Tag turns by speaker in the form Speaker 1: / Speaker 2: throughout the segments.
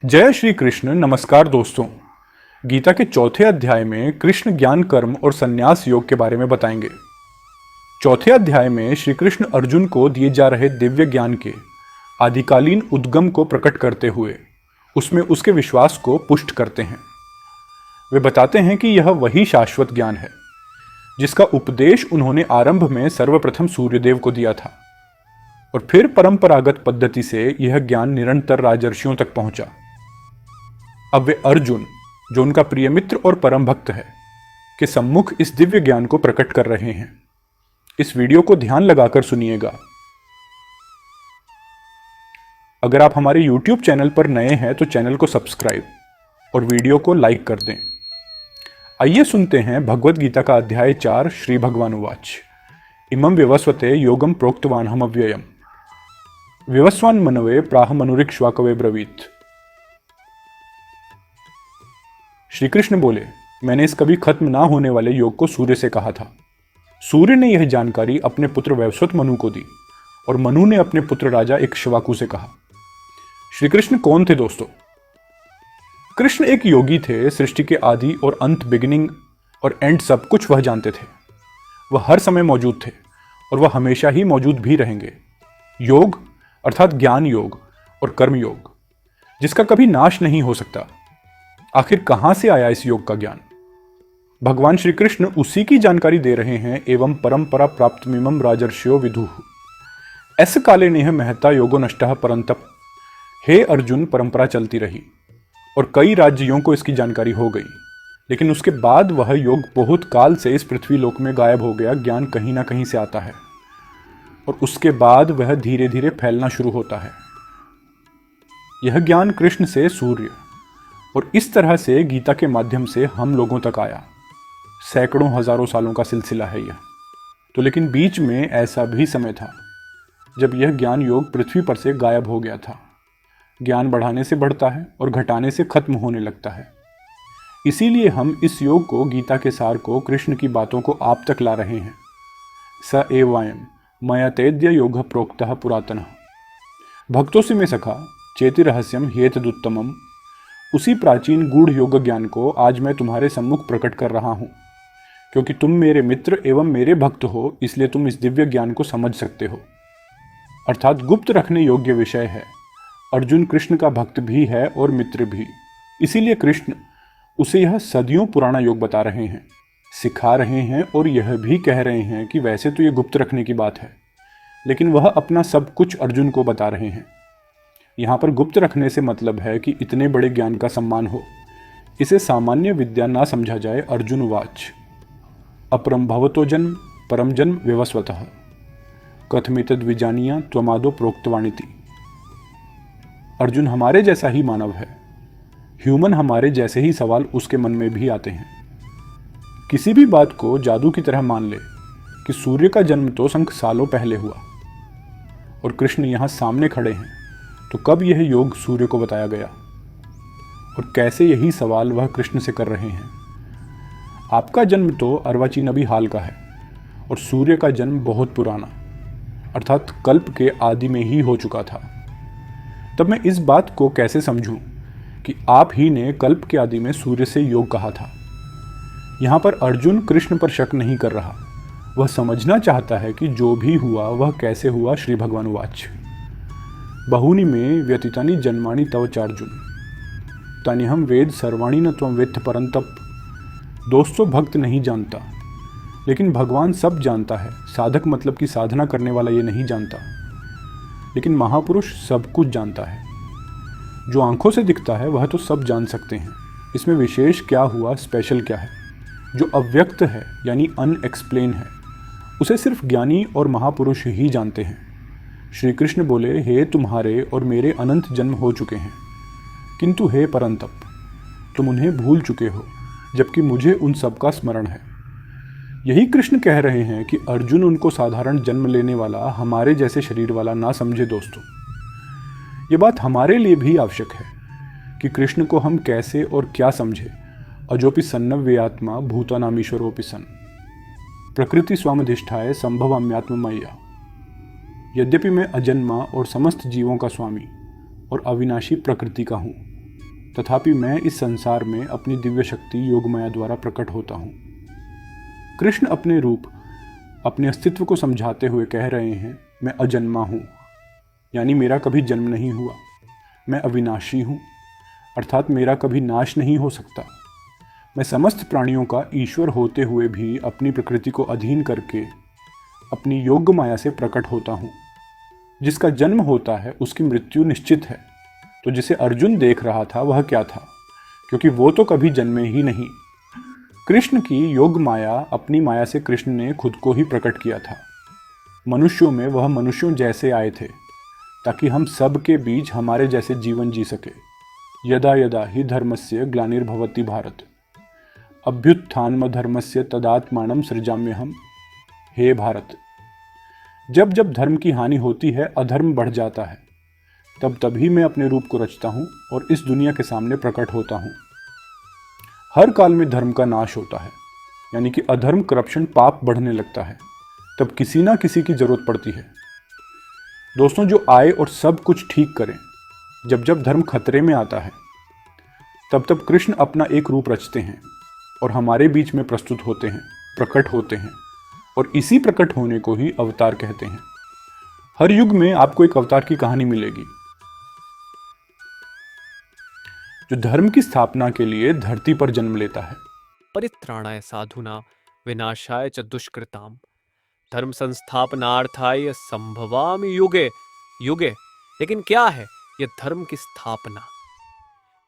Speaker 1: जय श्री कृष्ण। नमस्कार दोस्तों। गीता के चौथे अध्याय में कृष्ण ज्ञान कर्म और संन्यास योग के बारे में बताएंगे। चौथे अध्याय में श्री कृष्ण अर्जुन को दिए जा रहे दिव्य ज्ञान के आदिकालीन उद्गम को प्रकट करते हुए उसमें उसके विश्वास को पुष्ट करते हैं। वे बताते हैं कि यह वही शाश्वत ज्ञान है जिसका उपदेश उन्होंने आरंभ में सर्वप्रथम सूर्यदेव को दिया था और फिर परंपरागत पद्धति से यह ज्ञान निरंतर राजर्षियों तक पहुंचा। अब वे अर्जुन, जो उनका प्रिय मित्र और परम भक्त है, के सम्मुख इस दिव्य ज्ञान को प्रकट कर रहे हैं। इस वीडियो को ध्यान लगाकर सुनिएगा। अगर आप हमारे YouTube चैनल पर नए हैं तो चैनल को सब्सक्राइब और वीडियो को लाइक कर दें। आइए सुनते हैं भगवद गीता का अध्याय 4। श्री भगवान उवाच इमं विवस्वते योगम प्रोक्तवानहम अव्ययम विवस्वान मनवे प्राह मनुरिक्ष्वाकवे ब्रवीत। श्री कृष्ण बोले, मैंने इस कभी खत्म ना होने वाले योग को सूर्य से कहा था। सूर्य ने यह जानकारी अपने पुत्र वैवस्वत मनु को दी और मनु ने अपने पुत्र राजा इक्ष्वाकु से कहा। श्री कृष्ण कौन थे दोस्तों? कृष्ण एक योगी थे। सृष्टि के आदि और अंत, बिगिनिंग और एंड सब कुछ वह जानते थे। वह हर समय मौजूद थे और वह हमेशा ही मौजूद भी रहेंगे। योग अर्थात ज्ञान योग और कर्म योग, जिसका कभी नाश नहीं हो सकता। आखिर कहां से आया इस योग का ज्ञान? भगवान श्री कृष्ण उसी की जानकारी दे रहे हैं। एवं परंपरा प्राप्त मिमम राजर्षियो विदुः ऐसे काले नेह महता योगो नष्टः परंतप। हे अर्जुन, परंपरा चलती रही और कई राज्यों को इसकी जानकारी हो गई, लेकिन उसके बाद वह योग बहुत काल से इस पृथ्वी लोक में गायब हो गया। ज्ञान कहीं ना कहीं से आता है और उसके बाद वह धीरे धीरे फैलना शुरू होता है। यह ज्ञान कृष्ण से सूर्य और इस तरह से गीता के माध्यम से हम लोगों तक आया। सैकड़ों हजारों सालों का सिलसिला है यह तो। लेकिन बीच में ऐसा भी समय था जब यह ज्ञान योग पृथ्वी पर से गायब हो गया था। ज्ञान बढ़ाने से बढ़ता है और घटाने से खत्म होने लगता है। इसीलिए हम इस योग को, गीता के सार को, कृष्ण की बातों को आप तक ला रहे हैं। स एवायम मया तेद्य योग प्रोक्तः पुरातनः भक्तों से में सखा चेति रहस्यम हेतदुत्तमम। उसी प्राचीन गूढ़ योग ज्ञान को आज मैं तुम्हारे सम्मुख प्रकट कर रहा हूं। क्योंकि तुम मेरे मित्र एवं मेरे भक्त हो, इसलिए तुम इस दिव्य ज्ञान को समझ सकते हो। अर्थात गुप्त रखने योग्य विषय है। अर्जुन कृष्ण का भक्त भी है और मित्र भी। इसीलिए कृष्ण उसे यह सदियों पुराना योग बता रहे हैं, सिखा रहे हैं और यह भी कह रहे हैं कि वैसे तो ये गुप्त रखने की बात है, लेकिन वह अपना सब कुछ अर्जुन को बता रहे हैं। यहाँ पर गुप्त रखने से मतलब है कि इतने बड़े ज्ञान का सम्मान हो, इसे सामान्य विद्या ना समझा जाए। अर्जुन उवाच अपरम भवतो जन्म परम जन्म विवस्वतः कथमितद् विजानीया त्वमादो प्रोक्तवानिति। अर्जुन हमारे जैसा ही मानव है। ह्यूमन हमारे जैसे ही सवाल उसके मन में भी आते हैं। किसी भी बात को जादू की तरह मान ले कि सूर्य का जन्म तो संख्य सालों पहले हुआ और कृष्ण यहाँ सामने खड़े हैं, तो कब यह योग सूर्य को बताया गया और कैसे? यही सवाल वह कृष्ण से कर रहे हैं। आपका जन्म तो अर्वाचीन अभी हाल का है और सूर्य का जन्म बहुत पुराना अर्थात कल्प के आदि में ही हो चुका था। तब मैं इस बात को कैसे समझूं कि आप ही ने कल्प के आदि में सूर्य से योग कहा था? यहाँ पर अर्जुन कृष्ण पर शक नहीं कर रहा। वह समझना चाहता है कि जो भी हुआ वह कैसे हुआ। श्री भगवान उवाच बहूनि में व्यतीतानि जन्मानि तव चार्जुन तान्यहम वेद सर्वाणि न त्वं वेत्थ परंतप। दोस्तों, भक्त नहीं जानता, लेकिन भगवान सब जानता है। साधक मतलब कि साधना करने वाला ये नहीं जानता, लेकिन महापुरुष सब कुछ जानता है। जो आंखों से दिखता है वह तो सब जान सकते हैं। इसमें विशेष क्या हुआ, स्पेशल क्या है? जो अव्यक्त है यानी अनएक्सप्लेन है, उसे सिर्फ ज्ञानी और महापुरुष ही जानते हैं। श्री कृष्ण बोले, हे तुम्हारे और मेरे अनंत जन्म हो चुके हैं, किंतु हे परंतप, तुम उन्हें भूल चुके हो, जबकि मुझे उन सब का स्मरण है। यही कृष्ण कह रहे हैं कि अर्जुन उनको साधारण जन्म लेने वाला, हमारे जैसे शरीर वाला ना समझे। दोस्तों, ये बात हमारे लिए भी आवश्यक है कि कृष्ण को हम कैसे और क्या समझे। अजोपि सन्नव्यात्मा भूतानामीश्वरोपि सन् प्रकृति स्वामधिष्ठाय संभवाम्यात्ममय्या। यद्यपि मैं अजन्मा और समस्त जीवों का स्वामी और अविनाशी प्रकृति का हूँ, तथापि मैं इस संसार में अपनी दिव्य शक्ति योगमाया द्वारा प्रकट होता हूँ। कृष्ण अपने रूप, अपने अस्तित्व को समझाते हुए कह रहे हैं, मैं अजन्मा हूँ, यानी मेरा कभी जन्म नहीं हुआ। मैं अविनाशी हूँ, अर्थात मेरा कभी नाश नहीं हो सकता। मैं समस्त प्राणियों का ईश्वर होते हुए भी अपनी प्रकृति को अधीन करके अपनी योग माया से प्रकट होता हूँ। जिसका जन्म होता है उसकी मृत्यु निश्चित है। तो जिसे अर्जुन देख रहा था वह क्या था, क्योंकि वो तो कभी जन्मे ही नहीं। कृष्ण की योग माया, अपनी माया से कृष्ण ने खुद को ही प्रकट किया था। मनुष्यों में वह मनुष्यों जैसे आए थे ताकि हम सब के बीच हमारे जैसे जीवन जी सके। यदा यदा ही धर्मस्य ग्लानिर्भवति भारत, अभ्युत्थानमधर्मस्य तदात्मानं सृजाम्यहम्। हे भारत, जब जब धर्म की हानि होती है, अधर्म बढ़ जाता है, तब तभी मैं अपने रूप को रचता हूँ और इस दुनिया के सामने प्रकट होता हूँ। हर काल में धर्म का नाश होता है, यानी कि अधर्म, करप्शन, पाप बढ़ने लगता है, तब किसी ना किसी की जरूरत पड़ती है। दोस्तों, जो आए और सब कुछ ठीक करें। जब जब धर्म खतरे में आता है, तब तब कृष्ण अपना एक रूप रचते हैं और हमारे बीच में प्रस्तुत होते हैं, प्रकट होते हैं, और इसी प्रकट होने को ही अवतार कहते हैं। हर युग में आपको एक अवतार की कहानी मिलेगी, जो धर्म की स्थापना के लिए धरती पर जन्म लेता है।
Speaker 2: परित्राणाय साधुना विनाशाय च दुष्कृताम धर्म संस्थापनार्थाय संभवामि युगे युगे। लेकिन क्या है यह धर्म की स्थापना?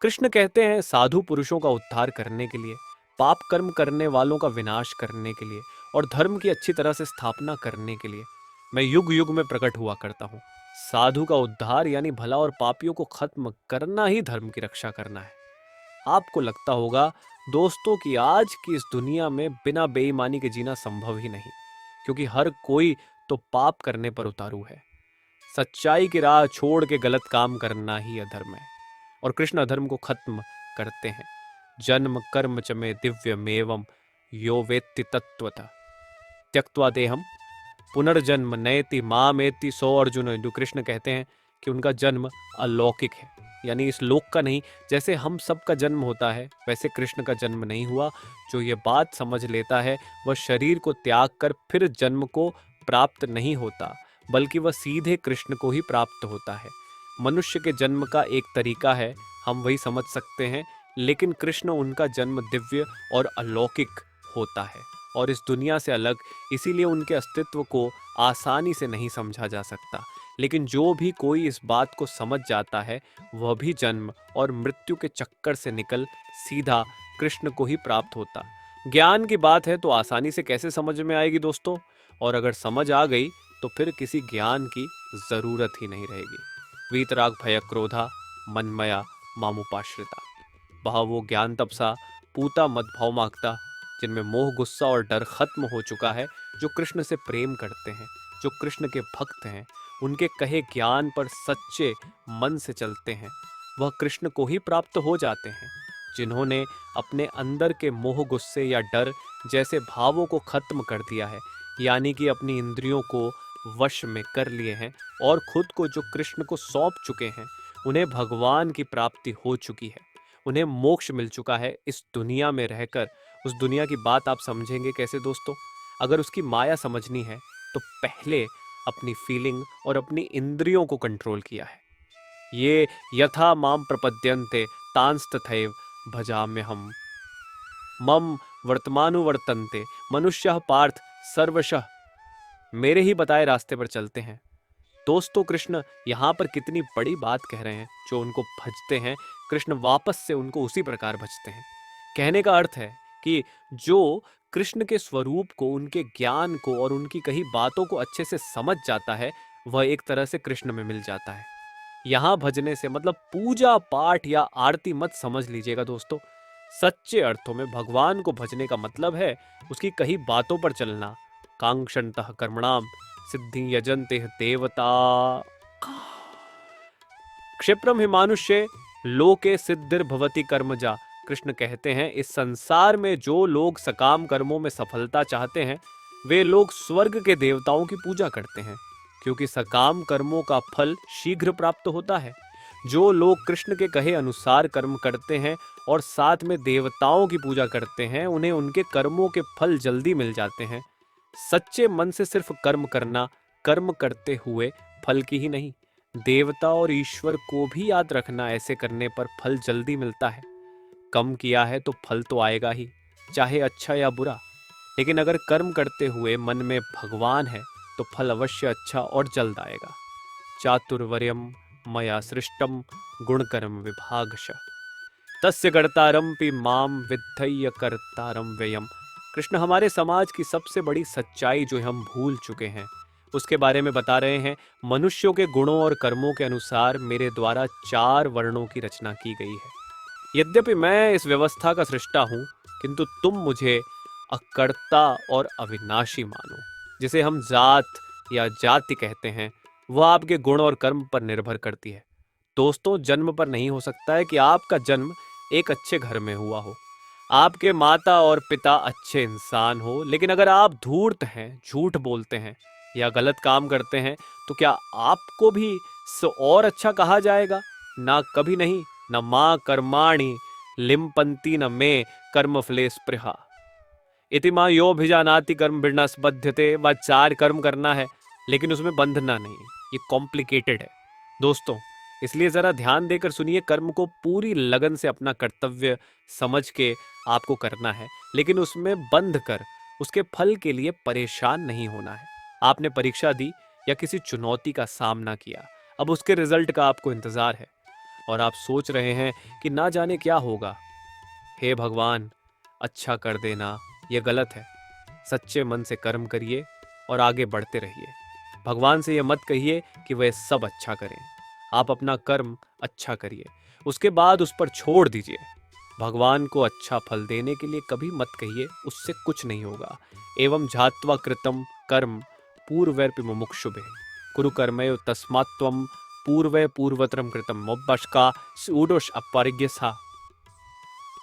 Speaker 2: कृष्ण कहते हैं साधु पुरुषों का उद्धार करने के लिए, पाप कर्म करने वालों का विनाश करने के लिए और धर्म की अच्छी तरह से स्थापना करने के लिए मैं युग युग में प्रकट हुआ करता हूँ। साधु का उद्धार यानी भला और पापियों को खत्म करना ही धर्म की रक्षा करना है। आपको लगता होगा दोस्तों कि आज की इस दुनिया में बिना बेईमानी के जीना संभव ही नहीं, क्योंकि हर कोई तो पाप करने पर उतारू है। सच्चाई की राह छोड़ के गलत काम करना ही अधर्म है और कृष्ण अधर्म को खत्म करते हैं। जन्म कर्म च मे दिव्यमेवं यो वेत्ति तत्वतः त्यक्त्वा देहम पुनर्जन्म नयति मामेति। सो अर्जुन, जो कृष्ण कहते हैं कि उनका जन्म अलौकिक है, यानी इस लोक का नहीं। जैसे हम सब का जन्म होता है वैसे कृष्ण का जन्म नहीं हुआ। जो ये बात समझ लेता है वह शरीर को त्याग कर फिर जन्म को प्राप्त नहीं होता, बल्कि वह सीधे कृष्ण को ही प्राप्त होता है। मनुष्य के जन्म का एक तरीका है, हम वही समझ सकते हैं, लेकिन कृष्ण, उनका जन्म दिव्य और अलौकिक होता है और इस दुनिया से अलग, इसीलिए उनके अस्तित्व को आसानी से नहीं समझा जा सकता। लेकिन जो भी कोई इस बात को समझ जाता है वह भी जन्म और मृत्यु के चक्कर से निकल सीधा कृष्ण को ही प्राप्त होता। ज्ञान की बात है तो आसानी से कैसे समझ में आएगी दोस्तों, और अगर समझ आ गई तो फिर किसी ज्ञान की जरूरत ही नहीं रहेगी। वीतराग भय क्रोधा मनमया मामुपाश्रिता, बहावो ज्ञान तपसा पूता मद भाव मागता, जिनमें मोह गुस्सा और डर खत्म हो चुका है, जो कृष्ण से प्रेम करते हैं, जो कृष्ण के भक्त हैं, उनके कहे ज्ञान पर सच्चे मन से चलते हैं, वह कृष्ण को ही प्राप्त हो जाते हैं। जिन्होंने अपने अंदर के मोह गुस्से या डर जैसे भावों को खत्म कर दिया है, यानी कि अपनी इंद्रियों को वश में कर लिए हैं और खुद को जो कृष्ण को सौंप चुके हैं, उन्हें भगवान की प्राप्ति हो चुकी है, उन्हें मोक्ष मिल चुका है। इस दुनिया में रहकर उस दुनिया की बात आप समझेंगे कैसे दोस्तों? अगर उसकी माया समझनी है तो पहले अपनी फीलिंग और अपनी इंद्रियों को कंट्रोल किया है। ये यथा माम प्रपद्यन्ते तांस्तथैव भजाम्यहम् मम वर्तमानुवर्तन्ते मनुष्यः पार्थ सर्वशः, मेरे ही बताए रास्ते पर चलते हैं। दोस्तों, कृष्ण यहाँ पर कितनी बड़ी बात कह रहे हैं। जो उनको भजते हैं, कृष्ण वापस से उनको उसी प्रकार भजते हैं। कहने का अर्थ है कि जो कृष्ण के स्वरूप को, उनके ज्ञान को और उनकी कही बातों को अच्छे से समझ जाता है, वह एक तरह से कृष्ण में मिल जाता है। यहाँ भजने से मतलब पूजा पाठ या आरती मत समझ लीजिएगा दोस्तों। सच्चे अर्थों में भगवान को भजने का मतलब है उसकी कही बातों पर चलना। कांक्षन्तः कर्मणाम सिद्धि यजन्ते देवता क्षिप्रम हिमानुष्य लोके सिद्धिर्भवति कर्मजा। कृष्ण कहते हैं इस संसार में जो लोग सकाम कर्मों में सफलता चाहते हैं, वे लोग स्वर्ग के देवताओं की पूजा करते हैं, क्योंकि सकाम कर्मों का फल शीघ्र प्राप्त होता है। जो लोग कृष्ण के कहे अनुसार कर्म करते हैं और साथ में देवताओं की पूजा करते हैं, उन्हें उनके कर्मों के फल जल्दी मिल जाते हैं। सच्चे मन से सिर्फ कर्म करना, कर्म करते हुए फल की ही नहीं, देवता और ईश्वर को भी याद रखना, ऐसे करने पर फल जल्दी मिलता है। कम किया है तो फल तो आएगा ही, चाहे अच्छा या बुरा। लेकिन अगर कर्म करते हुए मन में भगवान है तो फल अवश्य अच्छा और जल्द आएगा। चातुर्वर्यम मया सृष्टम गुणकर्म विभागश तस्य कर्तारमपि माम विद्धय्य कर्तारम व्ययम। कृष्ण हमारे समाज की सबसे बड़ी सच्चाई जो हम भूल चुके हैं उसके बारे में बता रहे हैं। मनुष्यों के गुणों और कर्मों के अनुसार मेरे द्वारा 4 वर्णों की रचना की गई है। यद्यपि मैं इस व्यवस्था का सृष्टा हूं, किंतु तुम मुझे अकर्ता और अविनाशी मानो। जिसे हम जात या जाति कहते हैं, वह आपके गुण और कर्म पर निर्भर करती है। दोस्तों, जन्म पर नहीं हो सकता है कि आपका जन्म एक अच्छे घर में हुआ हो, आपके माता और पिता अच्छे इंसान हो, लेकिन अगर आप धूर्त हैं, झूठ बोलते हैं या गलत काम करते हैं, तो क्या आपको भी और अच्छा कहा जाएगा? ना, कभी नहीं। न माँ कर्माणि लिम्पन्ति न मे कर्मफले स्पृहा इति माँ यो भिजानाति कर्म बध्यते। वह 4 कर्म करना है लेकिन उसमें बंधना नहीं। ये कॉम्प्लिकेटेड है दोस्तों, इसलिए जरा ध्यान देकर सुनिए। कर्म को पूरी लगन से अपना कर्तव्य समझ के आपको करना है, लेकिन उसमें बंध कर उसके फल के लिए परेशान नहीं होना है। आपने परीक्षा दी या किसी चुनौती का सामना किया, अब उसके रिजल्ट का आपको इंतजार है और आप सोच रहे हैं कि ना जाने क्या होगा। हे भगवान, अच्छा कर देना, यह गलत है। सच्चे मन से कर्म करिए और आगे बढ़ते रहिए। भगवान से यह मत कहिए कि वह सब अच्छा करें। आप अपना कर्म अच्छा करिए, उसके बाद उस पर छोड़ दीजिए। भगवान को अच्छा फल देने के लिए कभी मत कहिए उससे कुछ नहीं होगा। एवं झात्वा कृतम कर्म पूर्वैरपि मुमुक्षुभे कुरु कर्मयो तस्मात्त्वं पूर्वै पूर्वतरम कृतम मोब्बष्का सूडोष अपरिज्ञसा।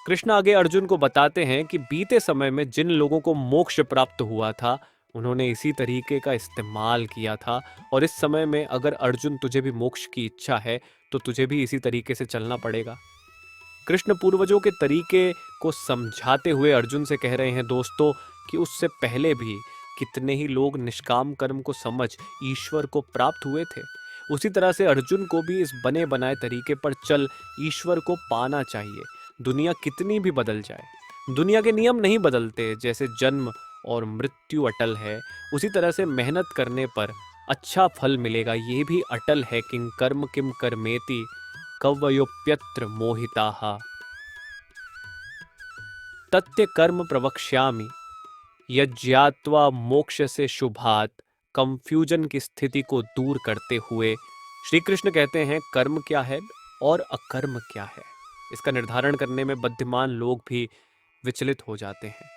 Speaker 2: कृष्ण आगे अर्जुन को बताते हैं कि बीते समय में जिन लोगों को मोक्ष प्राप्त हुआ था, उन्होंने इसी तरीके का इस्तेमाल किया था, और इस समय में अगर अर्जुन तुझे भी मोक्ष की इच्छा है तो तुझे भी इसी तरीके से चलना पड़ेगा। कृष्ण पूर्वजों के तरीके को समझाते हुए अर्जुन से कह रहे हैं दोस्तों कि उससे पहले भी कितने ही लोग निष्काम कर्म को समझ ईश्वर को प्राप्त हुए थे। उसी तरह से अर्जुन को भी इस बने बनाए तरीके पर चल ईश्वर को पाना चाहिए। दुनिया कितनी भी बदल जाए, दुनिया के नियम नहीं बदलते। जैसे जन्म और मृत्यु अटल है, उसी तरह से मेहनत करने पर अच्छा फल मिलेगा, ये भी अटल है। किं कर्म किम कर्मेति कव्वयोप्यत्र मोहिताः तत्य कर्म प्रवक्ष्यामि यज्ञात्वा मोक्ष से शुभात। कंफ्यूजन की स्थिति को दूर करते हुए श्री कृष्ण कहते हैं कर्म क्या है और अकर्म क्या है, इसका निर्धारण करने में बुद्धिमान लोग भी विचलित हो जाते हैं।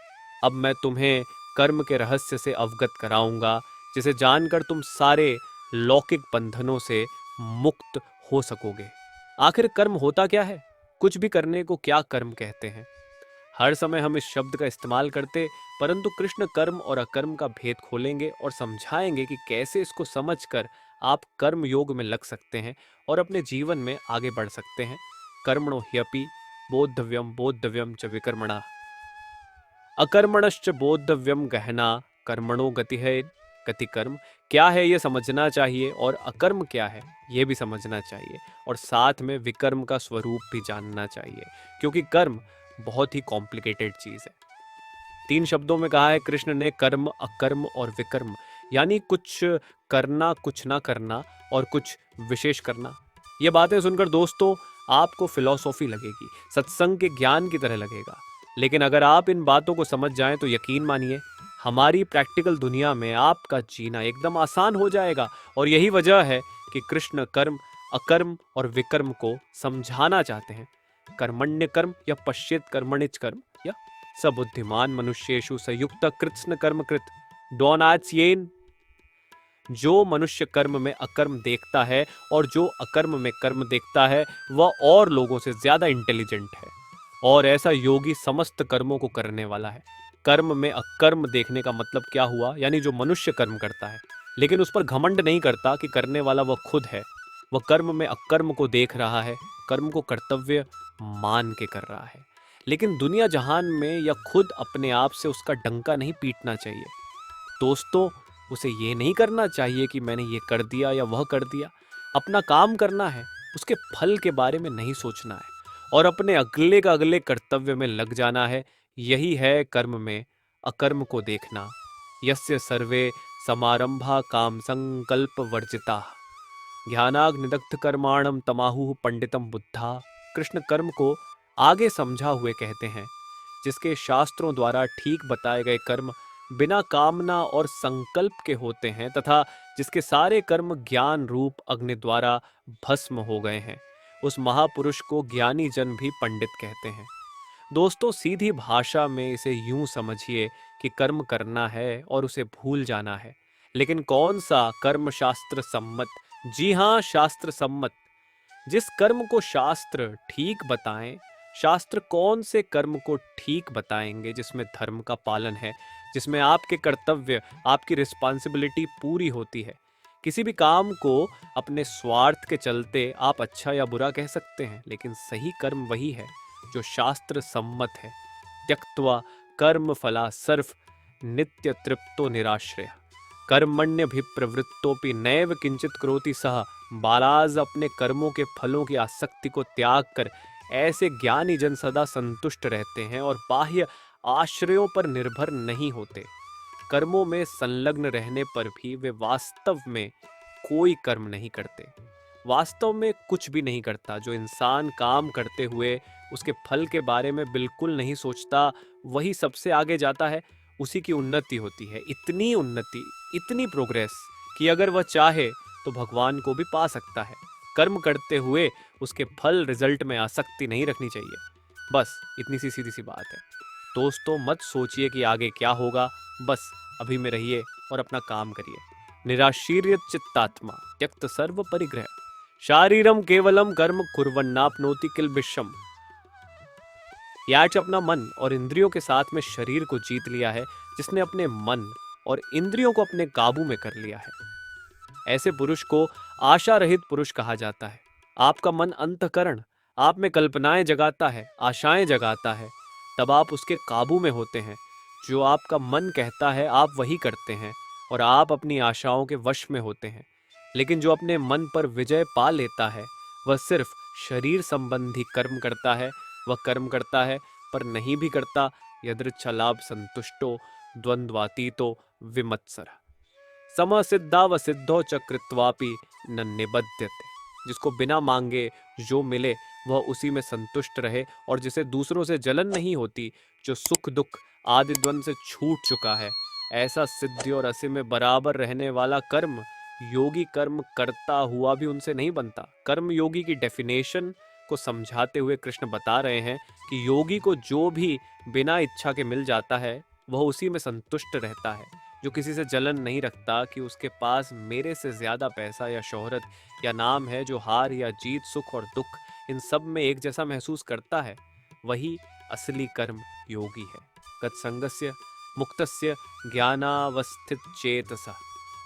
Speaker 2: अब मैं तुम्हें कर्म के रहस्य से अवगत कराऊंगा, जिसे जानकर तुम सारे लौकिक बंधनों से मुक्त हो सकोगे। आखिर कर्म होता क्या है? कुछ भी करने को क्या कर्म कहते हैं? हर समय हम इस शब्द का इस्तेमाल करते, परंतु कृष्ण कर्म और अकर्म का भेद खोलेंगे और समझाएंगे कि कैसे इसको समझकर आप कर्म योग में लग सकते हैं और अपने जीवन में आगे बढ़ सकते हैं। कर्मणो ह्यपि बोद्धव्यम बोद्धव्यम च विकर्मणा अकर्मणश्च बोद्धव्यम गहना कर्मणो गति है गति। कर्म क्या है ये समझना चाहिए और अकर्म क्या है ये भी समझना चाहिए, और साथ में विकर्म का स्वरूप भी जानना चाहिए, क्योंकि कर्म बहुत ही कॉम्प्लिकेटेड चीज है। 3 शब्दों में कहा है कृष्ण ने, कर्म, अकर्म और विकर्म, यानी कुछ करना, कुछ ना करना और कुछ विशेष करना। ये बातें सुनकर दोस्तों आपको फिलॉसफी लगेगी, सत्संग के ज्ञान की तरह लगेगा, लेकिन अगर आप इन बातों को समझ जाएं तो यकीन मानिए हमारी प्रैक्टिकल दुनिया में आपका जीना एकदम आसान हो जाएगा। और यही वजह है कि कृष्ण कर्म, अकर्म और विकर्म को समझाना चाहते हैं। कर्मण्य कर्म या पश्चेत कर्मणिच कर्म या सबुद्धिमान मनुष्येषु संयुक्त कृत्स्न कर्म कृत डोनाच्येन। जो मनुष्य कर्म में अकर्म देखता है और जो अकर्म में कर्म देखता है, वह और लोगों से ज्यादा इंटेलिजेंट है, और ऐसा योगी समस्त कर्मों को करने वाला है। कर्म में अकर्म देखने का मतलब क्या हुआ? यानी जो मनुष्य कर्म करता है लेकिन उस पर घमंड नहीं करता कि करने वाला वह खुद है, वह कर्म में अकर्म को देख रहा है, कर्म को कर्तव्य मान के कर रहा है। लेकिन दुनिया जहान में या खुद अपने आप से उसका डंका नहीं पीटना चाहिए। दोस्तों, उसे ये नहीं करना चाहिए कि मैंने ये कर दिया या वह कर दिया। अपना काम करना है, उसके फल के बारे में नहीं सोचना है और अपने अगले का अगले कर्तव्य में लग जाना है। यही है कर्म में अकर्म को देखना। यस्य सर्वे समारंभा काम संकल्प वर्जिता ज्ञानाग्निदग्ध कर्माणम तमाहु पंडितम बुद्धा। कृष्ण कर्म को आगे समझा हुए कहते हैं, जिसके शास्त्रों द्वारा ठीक बताए गए कर्म बिना कामना और संकल्प के होते हैं तथा जिसके सारे कर्म ज्ञान रूप अग्नि द्वारा भस्म हो गए हैं, उस महापुरुष को ज्ञानी जन भी पंडित कहते हैं। दोस्तों, सीधी भाषा में इसे यूं समझिए कि कर्म करना है और उसे भूल जाना है। लेकिन कौन सा कर्म शास्त्र सम्मत? जी हाँ, शास्त्र सम्मत। जिस कर्म को शास्त्र ठीक बताएं, शास्त्र कौन से कर्म को ठीक बताएंगे जिसमें धर्म का पालन है, जिसमें आपके कर्तव्य, आपकी रिस्पॉन्सिबिलिटी पूरी होती है। किसी भी काम को अपने स्वार्थ के चलते आप अच्छा या बुरा कह सकते हैं, लेकिन सही कर्म वही है जो शास्त्र सम्मत है। त्यक्त्वा कर्म फला सर्व नित्य तृप्तो निराश्रय कर्मण्यभिप्रवृत्तोपि नैव किंचित करोति सह। बालाज अपने कर्मों के फलों की आसक्ति को त्याग कर ऐसे ज्ञानी जन सदा संतुष्ट रहते हैं और बाह्य आश्रयों पर निर्भर नहीं होते। कर्मों में संलग्न रहने पर भी वे वास्तव में कोई कर्म नहीं करते, वास्तव में कुछ भी नहीं करता। जो इंसान काम करते हुए उसके फल के बारे में बिल्कुल नहीं सोचता, वही सबसे आगे जाता है, उसी की उन्नति होती है। इतनी उन्नति, इतनी प्रोग्रेस कि अगर वह चाहे तो भगवान को भी पा सकता है। कर्म करते हुए उसके फल रिजल्ट में आसक्ति नहीं रखनी चाहिए। बस इतनी सी सीधी सी बात है। दोस्तों, मत सोचिए कि आगे क्या होगा, बस अभी में रहिए और अपना काम करिए। निराशीर्य चित्तात्मा त्यक्त सर्व परिग्रह शारीरम केवलम कर्म कुर्वन्नाप्नोति किल विश्वम। याच अपना मन और इंद्रियों के साथ में शरीर को जीत लिया है, जिसने अपने मन और इंद्रियों को अपने काबू में कर लिया है। ऐसे पुरुष को आशा रहित पुरुष कहा जाता है। आपका मन अंतःकरण आप में कल्पनाएं जगाता है, आशाएं जगाता है, तब आप उसके काबू में होते हैं। जो आपका मन कहता है आप वही करते हैं और आप अपनी आशाओं के वश में होते हैं। लेकिन जो अपने मन पर विजय पा लेता है, वह सिर्फ शरीर संबंधी कर्म करता है। वह कर्म करता है पर नहीं भी करता। यदृच्छलाभ संतुष्टो द्वंद्वातीतो विमत्सर समसिद्धावसिद्धो च कृत्वापि न निबध्यते। जिसको बिना मांगे जो मिले वह उसी में संतुष्ट रहे और जिसे दूसरों से जलन नहीं होती, जो सुख दुख आदि द्वंद से छूट चुका है, ऐसा सिद्धि और असिम में बराबर रहने वाला कर्म योगी कर्म करता हुआ भी उनसे नहीं बनता। कर्म योगी की डेफिनेशन को समझाते हुए कृष्ण बता रहे हैं कि योगी को जो भी बिना इच्छा के मिल जाता है वह उसी में संतुष्ट रहता है। जो किसी से जलन नहीं रखता कि उसके पास मेरे से ज्यादा पैसा या शोहरत या नाम है, जो हार या जीत, सुख और दुख इन सब में एक जैसा महसूस करता है, वही असली कर्म योगी है। गतसंगस्य मुक्तस्य ज्ञानावस्थित चेतसा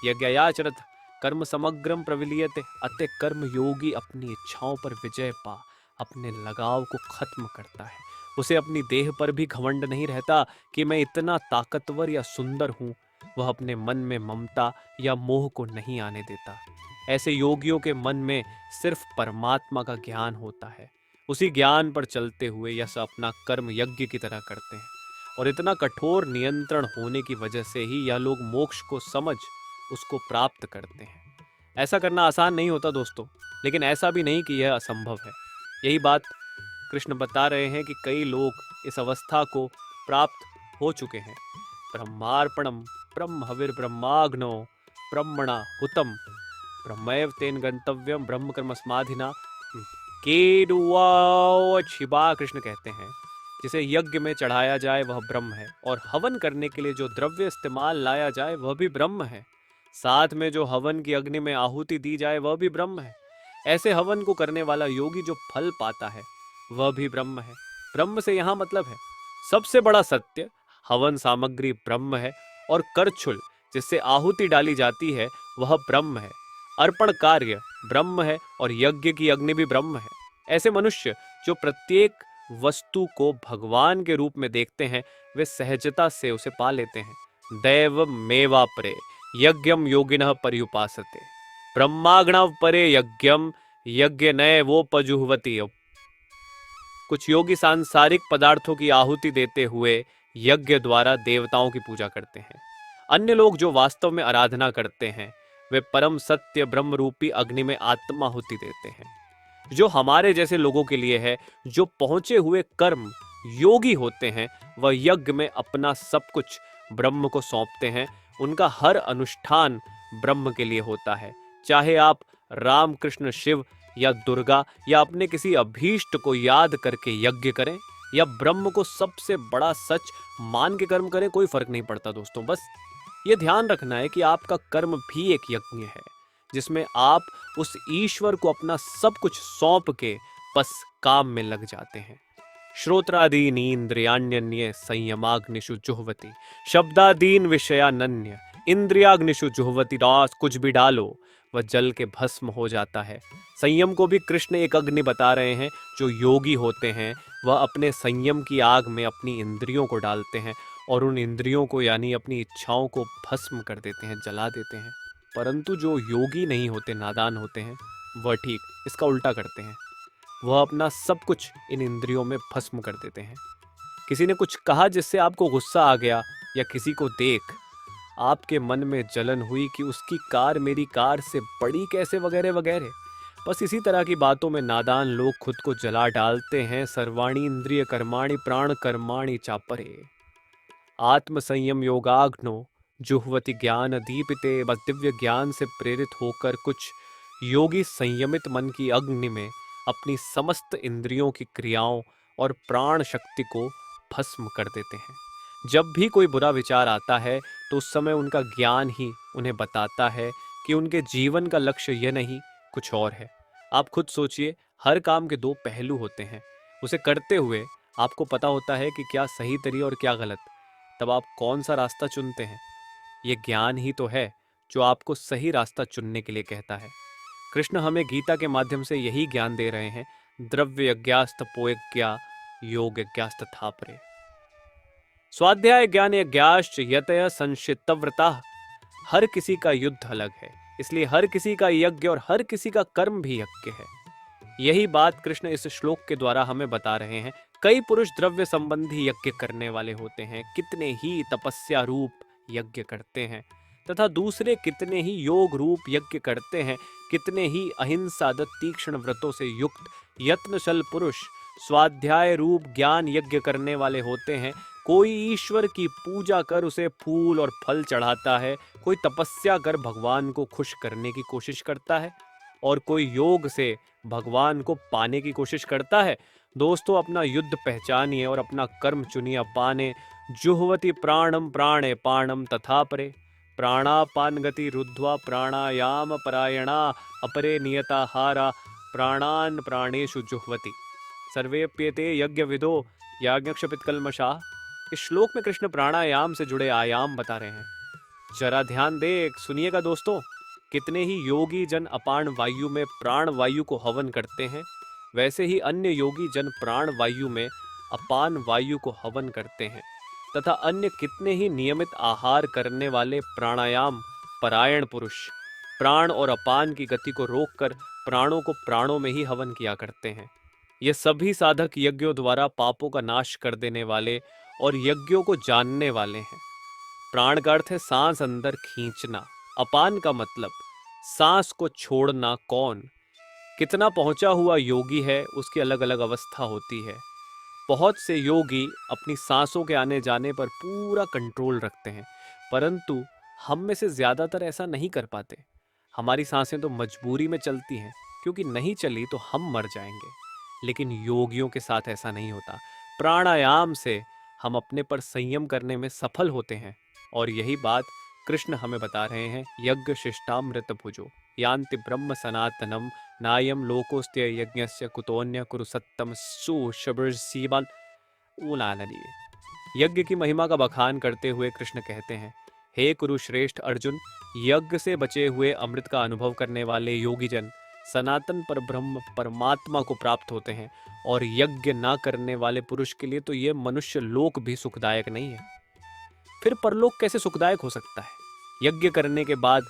Speaker 2: यज्ञयाचरत कर्म समग्रम प्रविलीयते। अतः कर्म योगी अपनी इच्छाओं पर विजय पा अपने लगाव को खत्म करता है। उसे अपनी देह पर भी घमंड नहीं रहता कि मैं इतना ताकतवर या सुंदर हूँ। वह अपने मन में ममता या मोह को नहीं आने देता। ऐसे योगियों के मन में सिर्फ परमात्मा का ज्ञान होता है। उसी ज्ञान पर चलते हुए यह अपना कर्म यज्ञ की तरह करते हैं और इतना कठोर नियंत्रण होने की वजह से ही यह लोग मोक्ष को समझ उसको प्राप्त करते हैं। ऐसा करना आसान नहीं होता दोस्तों, लेकिन ऐसा भी नहीं कि यह असंभव है। यही बात कृष्ण बता रहे हैं कि कई लोग इस अवस्था को प्राप्त हो चुके हैं। ब्रह्मार्पणम ब्रह्म हविर ब्रह्माग्नो ब्रह्मणा हुतम ब्रह्मैव तेन गंतव्यम ब्रह्म कर्म समाधिना शिवा। कृष्ण कहते हैं जिसे यज्ञ में चढ़ाया जाए वह ब्रह्म है, और हवन करने के लिए जो द्रव्य इस्तेमाल लाया जाए वह भी ब्रह्म है। साथ में जो हवन की अग्नि में आहुति दी जाए वह भी ब्रह्म है। ऐसे हवन को करने वाला योगी जो फल पाता है वह भी ब्रह्म है। ब्रह्म से यहाँ मतलब है सबसे बड़ा सत्य हवन सामग्री ब्रह्म है, और करछुल जिससे आहुति डाली जाती है वह ब्रह्म है। अर्पण कार्य ब्रह्म है और यज्ञ की अग्नि भी ब्रह्म है। ऐसे मनुष्य जो प्रत्येक वस्तु को भगवान के रूप में देखते हैं, वे सहजता से उसे पा लेते हैं। दैव मेवा परे यज्ञम योगिनः पर्युपासते, ब्रह्माग्नव परे यज्ञम यज्ञ नय वो पजुहवती। कुछ योगी सांसारिक पदार्थों की आहुति देते हुए यज्ञ द्वारा देवताओं की पूजा करते हैं। अन्य लोग जो वास्तव में आराधना करते हैं, वे परम सत्य ब्रह्म रूपी अग्नि में आत्माहुति देते हैं। जो हमारे जैसे लोगों के लिए है, जो पहुंचे हुए कर्म योगी होते हैं, वह यज्ञ में अपना सब कुछ ब्रह्म को सौंपते हैं। उनका हर अनुष्ठान ब्रह्म के लिए होता है। चाहे आप राम कृष्ण शिव या दुर्गा या अपने किसी अभीष्ट को याद करके यज्ञ करें या ब्रह्म को सबसे बड़ा सच मान के कर्म करें, कोई फर्क नहीं पड़ता दोस्तों। बस ये ध्यान रखना है कि आपका कर्म भी एक यज्ञ है, जिसमें आप उस ईश्वर को अपना सब कुछ सौंप के बस काम में लग जाते हैं। श्रोत्रादीन इंद्रियाण्यन्ये संयमाग्निषु जुह्वति, शब्दादीन विषयानन्य इंद्रियाग्निषु जुह्वति। रास कुछ भी डालो वह जल के भस्म हो जाता है। संयम को भी कृष्ण एक अग्नि बता रहे हैं। जो योगी होते हैं वह अपने संयम की आग में अपनी इंद्रियों को डालते हैं और उन इंद्रियों को यानी अपनी इच्छाओं को भस्म कर देते हैं, जला देते हैं। परंतु जो योगी नहीं होते, नादान होते हैं, वह ठीक इसका उल्टा करते हैं। वह अपना सब कुछ इन इंद्रियों में भस्म कर देते हैं। किसी ने कुछ कहा जिससे आपको गुस्सा आ गया, या किसी को देख आपके मन में जलन हुई कि उसकी कार मेरी कार से बड़ी कैसे, वगैरह वगैरह। बस इसी तरह की बातों में नादान लोग खुद को जला डालते हैं। सर्वाणी इंद्रिय कर्माणि प्राण कर्माणि चापरे, आत्म संयम योगाग्नो जुह्वति ज्ञान दीपिते। बस दिव्य ज्ञान से प्रेरित होकर कुछ योगी संयमित मन की अग्नि में अपनी समस्त इंद्रियों की क्रियाओं और प्राण शक्ति को भस्म कर देते हैं। जब भी कोई बुरा विचार आता है तो उस समय उनका ज्ञान ही उन्हें बताता है कि उनके जीवन का लक्ष्य यह नहीं, कुछ और है। आप खुद सोचिए, हर काम के दो पहलू होते हैं। उसे करते हुए आपको पता होता है कि क्या सही तरीका और क्या गलत। तब आप कौन सा रास्ता चुनते हैं? ये ज्ञान ही तो है जो आपको सही रास्ता चुनने के लिए कहता है। कृष्ण हमें गीता के माध्यम से यही ज्ञान दे रहे हैं। द्रव्य यज्ञास्त पोयज्ञा योग यज्ञास्त थापरे, स्वाध्याय ज्ञान यज्ञाश्च यतय संशितव्रता। हर किसी का युद्ध अलग है, इसलिए हर किसी का यज्ञ और हर किसी का कर्म भी यज्ञ है। यही बात कृष्ण इस श्लोक के द्वारा हमें बता रहे हैं। कई पुरुष द्रव्य संबंधी यज्ञ करने वाले होते हैं, कितने ही तपस्या रूप यज्ञ करते हैं, तथा दूसरे कितने ही योग रूप यज्ञ करते हैं। कितने ही अहिंसा तीक्ष्ण व्रतों से युक्त यत्नशल पुरुष स्वाध्याय रूप ज्ञान यज्ञ करने वाले होते हैं। कोई ईश्वर की पूजा कर उसे फूल और फल चढ़ाता है, कोई तपस्या कर भगवान को खुश करने की कोशिश करता है, और कोई योग से भगवान को पाने की कोशिश करता है। दोस्तों, अपना युद्ध पहचानिए और अपना कर्म चुनिए। अपाने जुह्वति प्राणम प्राणे पाणम तथा परे, प्राणापान गति रुद्ध्वा प्राणायाम परायणा अपरे नियताहारा प्राणान प्राणेषु जुह्वति, सर्वेप्येते यज्ञ विदो याज्ञक्षपितकल्मषा। इस श्लोक में कृष्ण प्राणायाम से जुड़े आयाम बता रहे हैं। जरा ध्यान दे, सुनिएगा दोस्तों। कितने ही योगी जन अपान वायु में प्राण वायु को हवन करते हैं, वैसे ही अन्य योगी जन प्राण वायु में अपान वायु को हवन करते हैं, तथा अन्य कितने ही नियमित आहार करने वाले प्राणायाम परायण पुरुष प्राण और अपान की गति को रोककर प्राणों को प्राणों में ही हवन किया करते हैं। ये सभी साधक यज्ञों द्वारा पापों का नाश कर देने वाले और यज्ञों को जानने वाले हैं। प्राण का अर्थ है सांस अंदर खींचना, अपान का मतलब सांस को छोड़ना। कौन कितना पहुंचा हुआ योगी है, उसकी अलग अलग अवस्था होती है। बहुत से योगी अपनी सांसों के आने जाने पर पूरा कंट्रोल रखते हैं, परंतु हम में से ज्यादातर ऐसा नहीं कर पाते। हमारी सांसें तो मजबूरी में चलती हैं, क्योंकि नहीं चली तो हम मर जाएंगे। लेकिन योगियों के साथ ऐसा नहीं होता। प्राणायाम से हम अपने पर संयम करने में सफल होते हैं, और यही बात कृष्ण हमें बता रहे हैं। यज्ञ शिष्टामृत भुजो यान्ति ब्रह्म सनातनम नायम लोकोस्त्य यज्ञस्य कुतोन्य कुरु सत्तम सुशबृसीबन उलानली। यज्ञ की महिमा का बखान करते हुए कृष्ण कहते हैं, हे कुरुश्रेष्ठ अर्जुन, यज्ञ से बचे हुए अमृत का अनुभव करने वाले योगी जन सनातन पर ब्रह्म परमात्मा को प्राप्त होते हैं, और यज्ञ ना करने वाले पुरुष के लिए तो यह मनुष्य लोक भी सुखदायक नहीं है। फिर परलोक कैसे सुखदायक हो सकता है? यज्ञ करने के बाद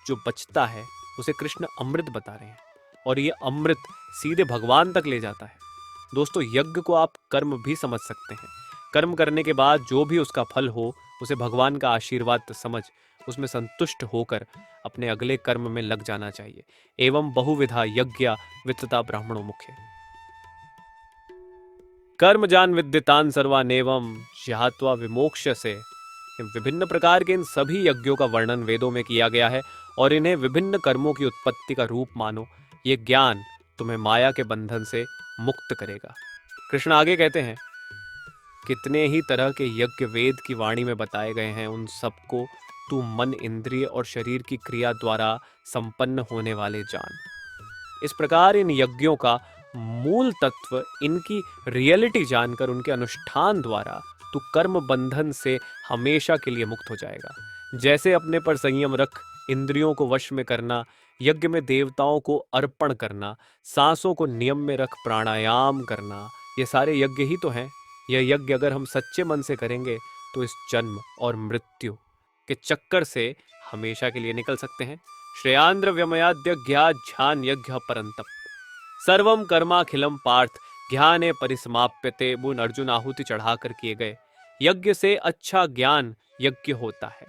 Speaker 2: जो बचता है उसे कृष्ण अमृत बता रहे हैं, और ये अमृत सीधे भगवान तक ले जाता है। दोस्तों, यज्ञ को आप कर्म भी समझ सकते हैं। कर्म करने के बाद जो भी उसका फल हो उसे भगवान का आशीर्वाद समझ उसमें संतुष्ट होकर अपने अगले कर्म में लग जाना चाहिए। एवं बहुविधा यज्ञ वित्तता ब्राह्मणों मुख्य। कर्म जान विद्यतान सर्वानेवम ज्ञात्वा विमोक्ष से। विभिन्न प्रकार के इन सभी यज्ञों का वर्णन वेदों में किया गया है, और इन्हें विभिन्न कर्मों की उत्पत्ति का रूप मानो। ये ज्ञान तुम्हें माया के बंधन से मुक्त करेगा। कृष्ण आगे कहते हैं, कितने ही तरह के यज्ञ वेद की वाणी में बताए गए हैं, उन सबको तू मन, इंद्रिय और शरीर की क्रिया द्वारा संपन्न होने वाले जान। इस प्रकार इन यज्ञों का मूल तत्व, इनकी रियलिटी जानकर उनके अनुष्ठान द्वारा तू कर्म बंधन से हमेशा के लिए मुक्त हो जाएगा। जैसे अपने पर संयम रख इंद्रियों को वश में करना, यज्ञ में देवताओं को अर्पण करना, सांसों को नियम में रख प्राणायाम करना, ये सारे यज्ञ ही तो हैं। यह यज्ञ अगर हम सच्चे मन से करेंगे तो इस जन्म और मृत्यु के चक्कर से हमेशा के लिए निकल सकते हैं। श्रेयांद्र व्यमयाद्य ज्ञान यज्ञ परंतप सर्वम कर्माखिलम पार्थ ज्ञाने परिसमाप्यते। मुन अर्जुन आहुति चढ़ाकर किए गए यज्ञ से अच्छा ज्ञान यज्ञ होता है।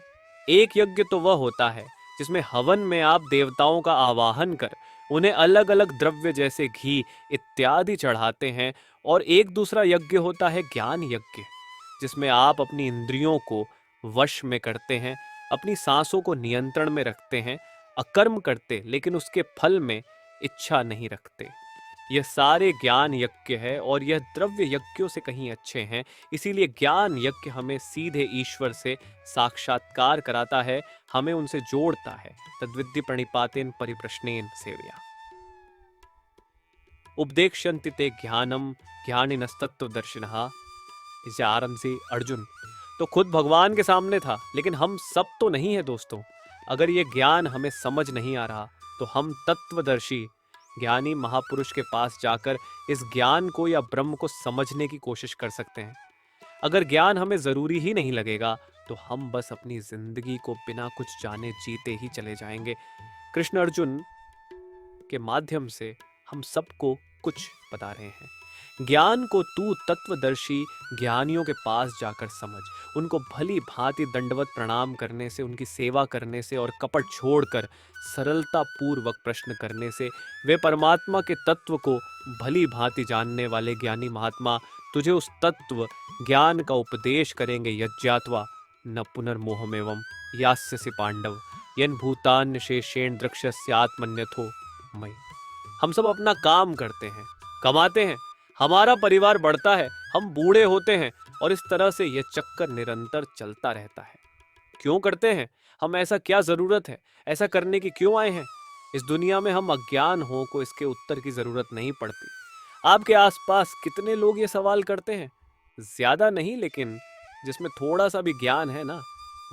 Speaker 2: एक यज्ञ तो वह होता है जिसमें हवन में आप देवताओं का आवाहन कर उन्हें अलग अलग द्रव्य जैसे घी इत्यादि चढ़ाते हैं, और एक दूसरा यज्ञ होता है ज्ञान यज्ञ, जिसमें आप अपनी इंद्रियों को वश में करते हैं, अपनी सांसों को नियंत्रण में रखते हैं, अकर्म करते लेकिन उसके फल में इच्छा नहीं रखते। यह सारे ज्ञान यज्ञ है, और यह द्रव्य यज्ञों से कहीं अच्छे हैं। इसीलिए ज्ञान यज्ञ हमें सीधे ईश्वर से साक्षात्कार कराता है, हमें उनसे जोड़ता है। तद्विद्धि प्रणिपातेन परिप्रश्नेन सेवया उपदेक्षन्ति ते ज्ञानम ज्ञानिनस्तत्वदर्शिनः। इसे आरंभ से अर्जुन तो खुद भगवान के सामने था, लेकिन हम सब तो नहीं है दोस्तों। अगर ये ज्ञान हमें समझ नहीं आ रहा तो हम तत्वदर्शी ज्ञानी महापुरुष के पास जाकर इस ज्ञान को या ब्रह्म को समझने की कोशिश कर सकते हैं। अगर ज्ञान हमें जरूरी ही नहीं लगेगा तो हम बस अपनी जिंदगी को बिना कुछ जाने जीते ही चले जाएंगे। कृष्ण अर्जुन के माध्यम से हम सबको कुछ बता रहे हैं। ज्ञान को तू तत्वदर्शी ज्ञानियों के पास जाकर समझ। उनको भली भांति दंडवत प्रणाम करने से, उनकी सेवा करने से और कपट छोड़कर सरलता पूर्वक प्रश्न करने से वे परमात्मा के तत्व को भली भांति जानने वाले ज्ञानी महात्मा तुझे उस तत्व ज्ञान का उपदेश करेंगे। यज्ञात्वा न पुनर्मोहमेवं यास्यसि पांडव यन भूतान्य शेषेण द्रक्ष्यस्य आत्मन्यथो मयि। हम सब अपना काम करते हैं, कमाते हैं, हमारा परिवार बढ़ता है, हम बूढ़े होते हैं, और इस तरह से यह चक्कर निरंतर चलता रहता है। क्यों करते हैं हम ऐसा? क्या जरूरत है? ऐसा करने की क्यों आए हैं? इस दुनिया में हम अज्ञान हो को इसके उत्तर की जरूरत नहीं पड़ती। आपके आसपास कितने लोग ये सवाल करते हैं? ज्यादा नहीं, लेकिन जिसमें थोड़ा सा भी ज्ञान है ना,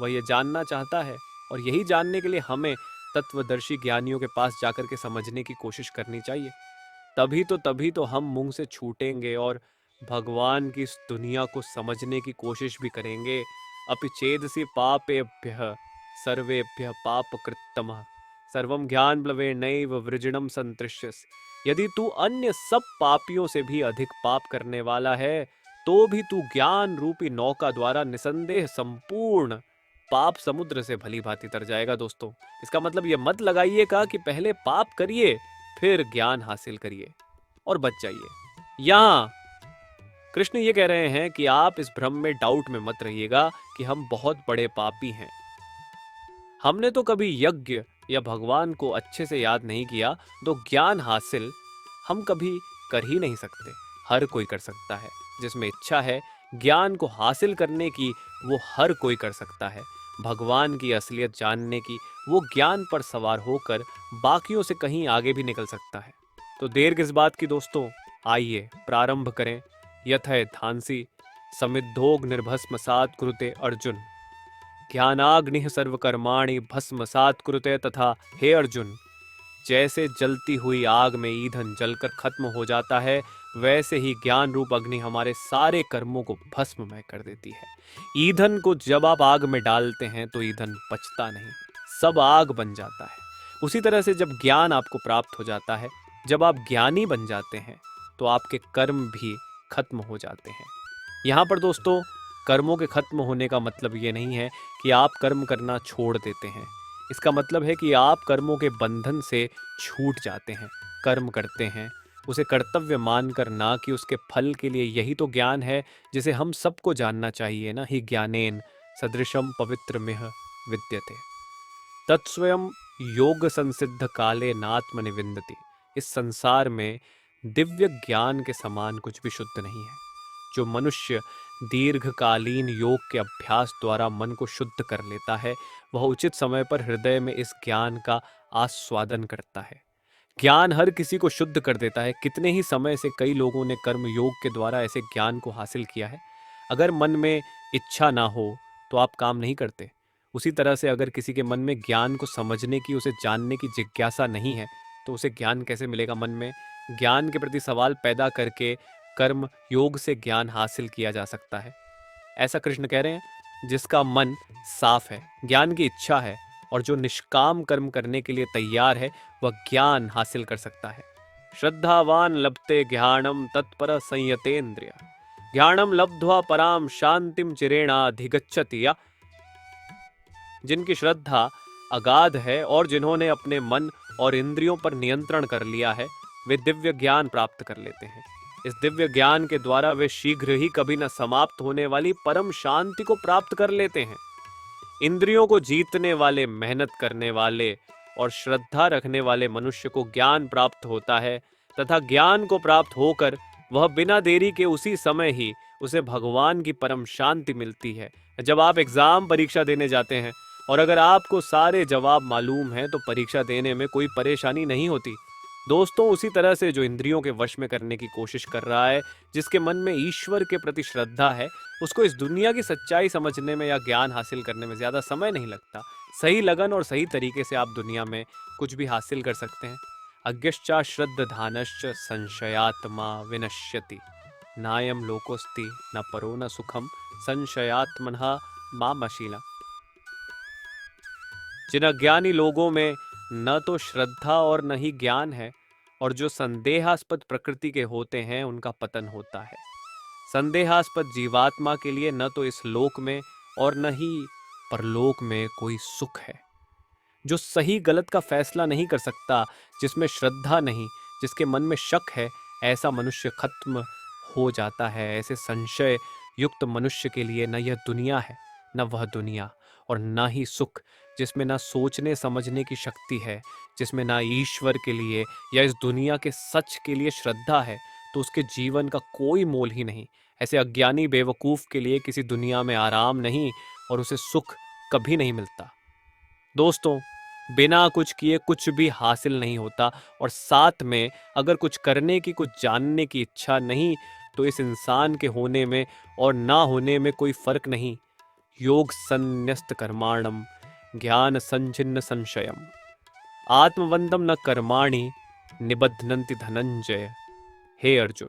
Speaker 2: वह ये जानना चाहता है, और यही जानने के लिए हमें तत्वदर्शी ज्ञानियों के पास जाकर के समझने की कोशिश करनी चाहिए। तभी तो हम मुंह से छूटेंगे और भगवान की इस दुनिया को समझने की कोशिश भी करेंगे। अपि चेदसि पापेभ्यः सर्वेभ्यः पापकृत्तमः सर्वं ज्ञानप्लवेनैव वृजिणं सन्तृष्यसि। यदि तू अन्य सब पापियों से भी अधिक पाप करने वाला है तो भी तू ज्ञान रूपी नौका द्वारा निसंदेह संपूर्ण पाप समुद्र से भली भांति तर जाएगा। दोस्तों, इसका मतलब ये मत लगाइएगा कि पहले पाप करिए फिर ज्ञान हासिल करिए और बच जाइए। यहाँ कृष्ण ये कह रहे हैं कि आप इस भ्रम में, डाउट में मत रहिएगा कि हम बहुत बड़े पापी हैं। हमने तो कभी यज्ञ या भगवान को अच्छे से याद नहीं किया, तो ज्ञान हासिल हम कभी कर ही नहीं सकते। हर कोई कर सकता है, जिसमें इच्छा है ज्ञान को हासिल करने की वो हर कोई कर सकता है। भगवान की असलियत जानने की वो ज्ञान पर सवार होकर बाकियों से कहीं आगे भी निकल सकता है। तो देर किस बात की दोस्तों, आइए प्रारंभ करें। यथै धांसी समिद्धोग निर्भस्मसात् कुरुते अर्जुन ज्ञानाग्निः सर्वकर्माणि भस्मसात् कुरुते तथा। हे अर्जुन, जैसे जलती हुई आग में ईंधन जलकर खत्म हो जाता है, वैसे ही ज्ञान रूप अग्नि हमारे सारे कर्मों को भस्ममय कर देती है। ईंधन को जब आप आग में डालते हैं तो ईंधन बचता नहीं, सब आग बन जाता है। उसी तरह से जब ज्ञान आपको प्राप्त हो जाता है, जब आप ज्ञानी बन जाते हैं, तो आपके कर्म भी खत्म हो जाते हैं। यहाँ पर दोस्तों, कर्मों के खत्म होने का मतलब ये नहीं है कि आप कर्म करना छोड़ देते हैं। इसका मतलब है कि आप कर्मों के बंधन से छूट जाते हैं, कर्म करते हैं उसे कर्तव्य मानकर, ना कि उसके फल के लिए। यही तो ज्ञान है जिसे हम सबको जानना चाहिए ना। ही ज्ञानेन सदृशम पवित्रमिह विद्यते तत्स्वयं योग संसिद्ध काले नात्म निविंदति। इस संसार में दिव्य ज्ञान के समान कुछ भी शुद्ध नहीं है। जो मनुष्य दीर्घकालीन योग के अभ्यास द्वारा मन को शुद्ध कर लेता है, वह उचित समय पर हृदय में इस ज्ञान का आस्वादन करता है। ज्ञान हर किसी को शुद्ध कर देता है। कितने ही समय से कई लोगों ने कर्म योग के द्वारा ऐसे ज्ञान को हासिल किया है। अगर मन में इच्छा ना हो तो आप काम नहीं करते। उसी तरह से अगर किसी के मन में ज्ञान को समझने की, उसे जानने की जिज्ञासा नहीं है, तो उसे ज्ञान कैसे मिलेगा। मन में ज्ञान के प्रति सवाल पैदा करके कर्म योग से ज्ञान हासिल किया जा सकता है। ऐसा कृष्ण कह रहे हैं। जिसका मन साफ है, ज्ञान की इच्छा है, और जो निष्काम कर्म करने के लिए तैयार है, वह ज्ञान हासिल कर सकता है। श्रद्धावान लभते ज्ञानम तत्पर संयतेन्द्रिय ज्ञानम लब्ध्वा पराम शांतिम चिरेणाधिगच्छति। या जिनकी श्रद्धा अगाध है और जिन्होंने अपने मन और इंद्रियों पर नियंत्रण कर लिया है, वे दिव्य ज्ञान प्राप्त कर लेते हैं। इस दिव्य ज्ञान के द्वारा वे शीघ्र ही कभी न समाप्त होने वाली परम शांति को प्राप्त कर लेते हैं। इंद्रियों को जीतने वाले, मेहनत करने वाले और श्रद्धा रखने वाले मनुष्य को ज्ञान प्राप्त होता है, तथा ज्ञान को प्राप्त होकर वह बिना देरी के उसी समय ही उसे भगवान की परम शांति मिलती है। जब आप एग्जाम परीक्षा देने जाते हैं और अगर आपको सारे जवाब मालूम हैं, तो परीक्षा देने में कोई परेशानी नहीं होती। दोस्तों, उसी तरह से जो इंद्रियों के वश में करने की कोशिश कर रहा है, जिसके मन में ईश्वर के प्रति श्रद्धा है, उसको इस दुनिया की सच्चाई समझने में या ज्ञान हासिल करने में ज़्यादा समय नहीं लगता। सही लगन और सही तरीके से आप दुनिया में कुछ भी हासिल कर सकते हैं। अज्ञश्चा श्रद्धानश्च संशयात्मा विनश्यति नायम लोकोस्ति न परो न सुखम संशयात्मनः मामशीला। जिन अज्ञानी लोगों में न तो श्रद्धा और न ही ज्ञान है, और जो संदेहास्पद प्रकृति के होते हैं, उनका पतन होता है। संदेहास्पद जीवात्मा के लिए न तो इस लोक में और न ही परलोक में कोई सुख है। जो सही गलत का फैसला नहीं कर सकता, जिसमें श्रद्धा नहीं, जिसके मन में शक है, ऐसा मनुष्य खत्म हो जाता है। ऐसे संशय युक्त मनुष्य के लिए न यह दुनिया है, न वह दुनिया, और न ही सुख। जिसमें ना सोचने समझने की शक्ति है, जिसमें ना ईश्वर के लिए या इस दुनिया के सच के लिए श्रद्धा है, तो उसके जीवन का कोई मोल ही नहीं। ऐसे अज्ञानी बेवकूफ़ के लिए किसी दुनिया में आराम नहीं, और उसे सुख कभी नहीं मिलता। दोस्तों, बिना कुछ किए कुछ भी हासिल नहीं होता, और साथ में अगर कुछ करने की, कुछ जानने की इच्छा नहीं, तो इस इंसान के होने में और ना होने में कोई फर्क नहीं। योग संन्यस्त कर्माणम ज्ञान संचिन्न संशयम आत्मवंदम न कर्माणि निबध्नन्ति धनंजय। हे अर्जुन,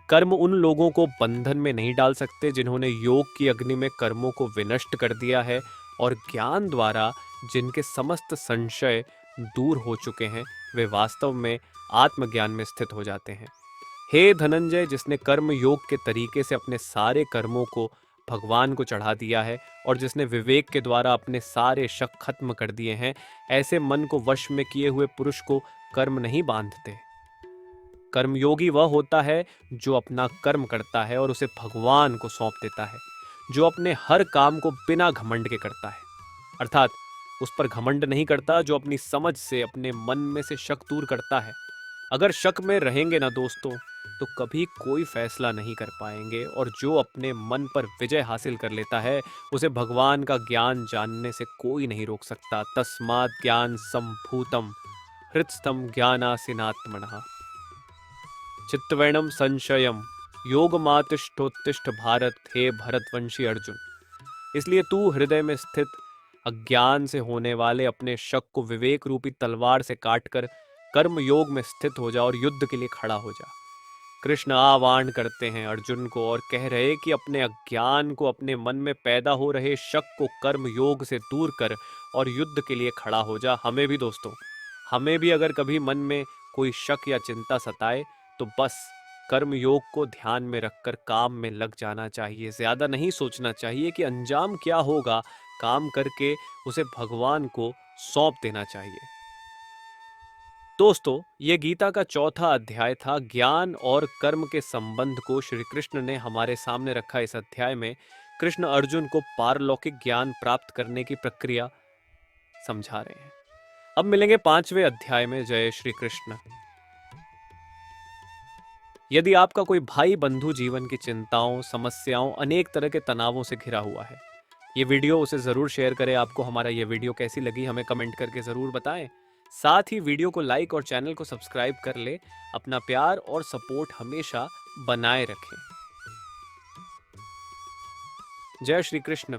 Speaker 2: कर्म उन लोगों को बंधन में नहीं डाल सकते जिन्होंने योग की अग्नि में कर्मों को विनष्ट कर दिया है, और ज्ञान द्वारा जिनके समस्त संशय दूर हो चुके हैं, वे वास्तव में आत्मज्ञान में स्थित हो जाते हैं। हे धनंजय, जिसने कर्म योग के तरीके से अपने सारे कर्मों को भगवान को चढ़ा दिया है, और जिसने विवेक के द्वारा अपने सारे शक खत्म कर दिए हैं, ऐसे मन को वश में किए हुए पुरुष को कर्म नहीं बांधते। कर्मयोगी वह होता है जो अपना कर्म करता है और उसे भगवान को सौंप देता है, जो अपने हर काम को बिना घमंड के करता है, अर्थात उस पर घमंड नहीं करता, जो अपनी समझ से, अपने मन में से शक दूर करता है। अगर शक में रहेंगे ना दोस्तों, तो कभी कोई फैसला नहीं कर पाएंगे, और जो अपने मन पर विजय हासिल कर लेता है, उसे भगवान का ज्ञान जानने से कोई नहीं रोक सकता। तस्मात् ज्ञान संभूतम हृत्स्थम ज्ञानासीनात्मनः चित्तवैणम संशयम योगमातिष्ठोत्तिष्ठ भारत। हे भरतवंशी अर्जुन, इसलिए तू हृदय में स्थित अज्ञान से होने वाले अपने शक को विवेक रूपी तलवार से काटकर कर्म योग में स्थित हो जा और युद्ध के लिए खड़ा हो जा। कृष्ण आह्वान करते हैं अर्जुन को और कह रहे कि अपने अज्ञान को, अपने मन में पैदा हो रहे शक को कर्म योग से दूर कर और युद्ध के लिए खड़ा हो जा। हमें भी दोस्तों, हमें भी अगर कभी मन में कोई शक या चिंता सताए तो बस कर्म योग को ध्यान में रखकर काम में लग जाना चाहिए। ज्यादा नहीं सोचना चाहिए कि अंजाम क्या होगा, काम करके उसे भगवान को सौंप देना चाहिए। दोस्तों, ये गीता का चौथा अध्याय था। ज्ञान और कर्म के संबंध को श्री कृष्ण ने हमारे सामने रखा। इस अध्याय में कृष्ण अर्जुन को पारलौकिक ज्ञान प्राप्त करने की प्रक्रिया समझा रहे हैं। अब मिलेंगे 5वें अध्याय में। जय श्री कृष्ण। यदि आपका कोई भाई बंधु जीवन की चिंताओं, समस्याओं, अनेक तरह के तनावों से घिरा हुआ है, ये वीडियो उसे जरूर शेयर करें। आपको हमारा ये वीडियो कैसी लगी हमें कमेंट करके जरूर बताएं। साथ ही वीडियो को लाइक और चैनल को सब्सक्राइब कर ले। अपना प्यार और सपोर्ट हमेशा बनाए रखें। जय श्री कृष्ण।